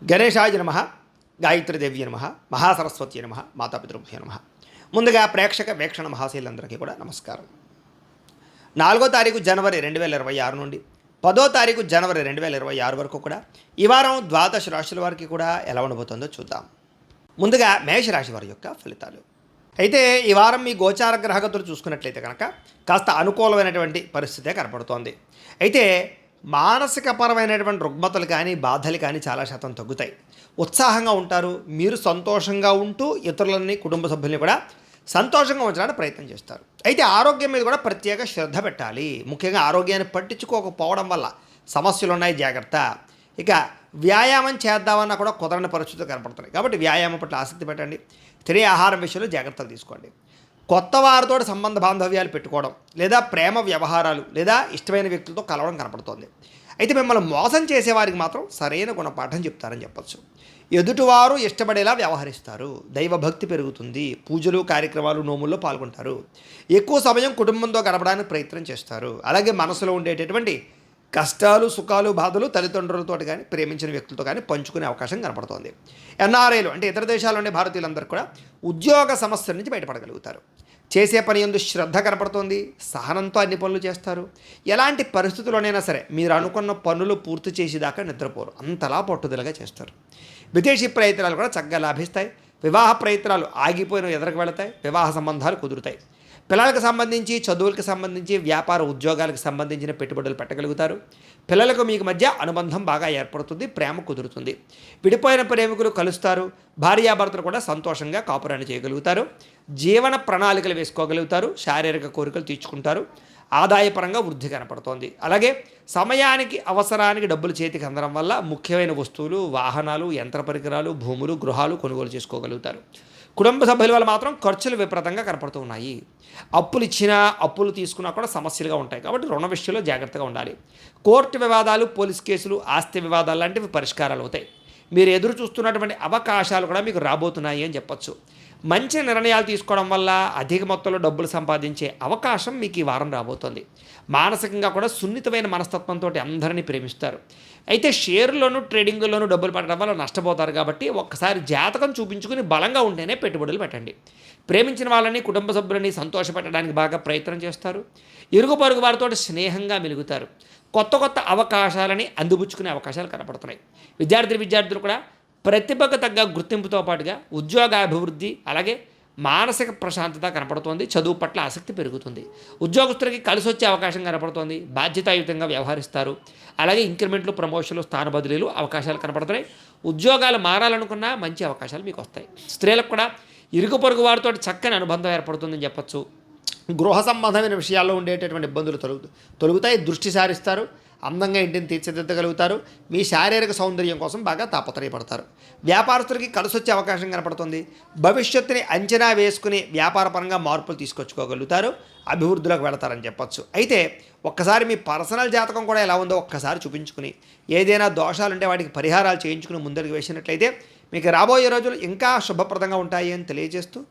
గణేశాయ నమ, గాయత్రీదేవి నమ, మహాసరస్వతి నమ, మాతాపితృభ్యో నమ. ముందుగా ప్రేక్షక వీక్షణ మహాశైలందరికీ కూడా నమస్కారం. 4వ తారీఖు జనవరి 2026 నుండి 10వ తారీఖు జనవరి 2026 వరకు కూడా ఈ వారం ద్వాదశ రాశుల వారికి కూడా ఎలా ఉండబోతుందో చూద్దాం. ముందుగా మేషరాశి వారి యొక్క ఫలితాలు. అయితే ఈ వారం మీ గోచార గ్రహగతులు చూసుకున్నట్లయితే కనుక కాస్త అనుకూలమైనటువంటి పరిస్థితే కనపడుతోంది. అయితే మానసికపరమైనటువంటి రుగ్మతలు కానీ బాధలు కానీ చాలా శాతం తగ్గుతాయి. ఉత్సాహంగా ఉంటారు. మీరు సంతోషంగా ఉంటూ ఇతరులని కుటుంబ సభ్యుల్ని కూడా సంతోషంగా ఉంచడానికి ప్రయత్నం చేస్తారు. అయితే ఆరోగ్యం మీద కూడా ప్రత్యేక శ్రద్ధ పెట్టాలి. ముఖ్యంగా ఆరోగ్యాన్ని పట్టించుకోకపోవడం వల్ల సమస్యలు ఉన్నాయి, జాగ్రత్త. ఇక వ్యాయామం చేద్దామన్నా కూడా కుదరని పరిస్థితులు కనపడుతున్నాయి. కాబట్టి వ్యాయామం పట్ల ఆసక్తి పెట్టండి. తినే ఆహారం విషయంలో జాగ్రత్తలు తీసుకోండి. కొత్త వారితో సంబంధ బాంధవ్యాలు పెట్టుకోవడం లేదా ప్రేమ వ్యవహారాలు లేదా ఇష్టమైన వ్యక్తులతో కలవడం కనపడుతోంది. అయితే మిమ్మల్ని మోసం చేసేవారికి మాత్రం సరైన గుణపాఠం చెప్తారని చెప్పచ్చు. ఎదుటివారు ఇష్టపడేలా వ్యవహరిస్తారు. దైవభక్తి పెరుగుతుంది. పూజలు, కార్యక్రమాలు, నోముల్లో పాల్గొంటారు. ఎక్కువ సమయం కుటుంబంతో గడపడానికి ప్రయత్నం చేస్తారు. అలాగే మనసులో ఉండేటటువంటి కష్టాలు, సుఖాలు, బాధలు తల్లిదండ్రులతో కానీ ప్రేమించిన వ్యక్తులతో కానీ పంచుకునే అవకాశం కనపడుతోంది. ఎన్ఆర్ఐలు అంటే ఇతర దేశాల్లో ఉండే భారతీయులందరూ కూడా ఉద్యోగ సమస్యల నుంచి బయటపడగలుగుతారు. చేసే పని యందు శ్రద్ధ కనపడుతోంది. సహనంతో అన్ని పనులు చేస్తారు. ఎలాంటి పరిస్థితుల్లోనైనా సరే మీరు అనుకున్న పనులు పూర్తి చేసేదాకా నిద్రపోరు. అంతలా పట్టుదలగా చేస్తారు. విదేశీ ప్రయత్నాలు కూడా చక్కగా లాభిస్తాయి. వివాహ ప్రయత్నాలు ఆగిపోయిన ఎదురుకు వెళతాయి. వివాహ సంబంధాలు కుదురుతాయి. పిల్లలకు సంబంధించి, చదువులకు సంబంధించి, వ్యాపార ఉద్యోగాలకు సంబంధించిన పెట్టుబడులు పెట్టగలుగుతారు. పిల్లలకు మీకు మధ్య అనుబంధం బాగా ఏర్పడుతుంది. ప్రేమ కుదురుతుంది. విడిపోయిన ప్రేమికులు కలుస్తారు. భార్యాభర్తలు కూడా సంతోషంగా కాపురాన్ని చేయగలుగుతారు. జీవన ప్రణాళికలు వేసుకోగలుగుతారు. శారీరక కోరికలు తీర్చుకుంటారు. ఆదాయపరంగా వృద్ధి కనపడుతోంది. అలాగే సమయానికి అవసరానికి డబ్బులు చేతికి అందడం వల్ల ముఖ్యమైన వస్తువులు, వాహనాలు, యంత్ర పరికరాలు, భూములు, గృహాలు కొనుగోలు చేసుకోగలుగుతారు. కుటుంబ సభ్యుల వల్ల మాత్రం ఖర్చులు విపరీతంగా కనపడుతూ ఉన్నాయి. అప్పులు ఇచ్చినా, అప్పులు తీసుకున్నా కూడా సమస్యలుగా ఉంటాయి. కాబట్టి రుణ విషయంలో జాగ్రత్తగా ఉండాలి. కోర్టు వివాదాలు, పోలీస్ కేసులు, ఆస్తి వివాదాలు లాంటివి పరిష్కారాలు అవుతాయి. మీరు ఎదురు చూస్తున్నటువంటి అవకాశాలు కూడా మీకు రాబోతున్నాయి అని చెప్పచ్చు. మంచి నిర్ణయాలు తీసుకోవడం వల్ల అధిక మొత్తంలో డబ్బులు సంపాదించే అవకాశం మీకు ఈ వారం రాబోతోంది. మానసికంగా కూడా సున్నితమైన మనస్తత్వంతో అందరినీ ప్రేమిస్తారు. అయితే షేర్లోను, ట్రేడింగ్లోనూ డబ్బులు పెట్టడం వల్ల నష్టపోతారు. కాబట్టి ఒక్కసారి జాతకం చూపించుకుని బలంగా ఉంటేనే పెట్టుబడులు పెట్టండి. ప్రేమించిన వాళ్ళని, కుటుంబ సభ్యులని సంతోషపెట్టడానికి బాగా ప్రయత్నం చేస్తారు. ఇరుగు పొరుగు వారితో స్నేహంగా మెలుగుతారు. కొత్త కొత్త అవకాశాలని అందిపుచ్చుకునే అవకాశాలు కనపడుతున్నాయి. విద్యార్థులు కూడా ప్రతిభకు తగ్గ గుర్తింపుతో పాటుగా ఉద్యోగాభివృద్ధి, అలాగే మానసిక ప్రశాంతత కనపడుతోంది. చదువు పట్ల ఆసక్తి పెరుగుతుంది. ఉద్యోగస్తులకి కలిసి వచ్చే అవకాశం కనపడుతోంది. బాధ్యతాయుతంగా వ్యవహరిస్తారు. అలాగే ఇంక్రిమెంట్లు, ప్రమోషన్లు, స్థాన బదిలీలు అవకాశాలు కనపడుతున్నాయి. ఉద్యోగాలు మారాలనుకున్నా మంచి అవకాశాలు మీకు వస్తాయి. స్త్రీలకు కూడా ఇరుగు పొరుగు వారితో చక్కని అనుబంధం ఏర్పడుతుందని చెప్పచ్చు. గృహ సంబంధమైన విషయాల్లో ఉండేటటువంటి ఇబ్బందులు తొలుగుతాయి. దృష్టి సారిస్తారు. అందంగా ఇంటిని తీర్చిదిద్దగలుగుతారు. మీ శారీరక సౌందర్యం కోసం బాగా తాపత్రయపడతారు. వ్యాపారస్తులకి కలిసి వచ్చే అవకాశం కనపడుతుంది. భవిష్యత్తుని అంచనా వేసుకుని వ్యాపారపరంగా మార్పులు తీసుకొచ్చుకోగలుగుతారు. అభివృద్ధిలోకి వెళతారని చెప్పచ్చు. అయితే ఒక్కసారి మీ పర్సనల్ జాతకం కూడా ఎలా ఉందో ఒక్కసారి చూపించుకుని ఏదైనా దోషాలుంటే వాటికి పరిహారాలు చేయించుకుని ముందరికి వేసినట్లయితే మీకు రాబోయే రోజులు ఇంకా శుభప్రదంగా ఉంటాయి అని తెలియజేస్తూ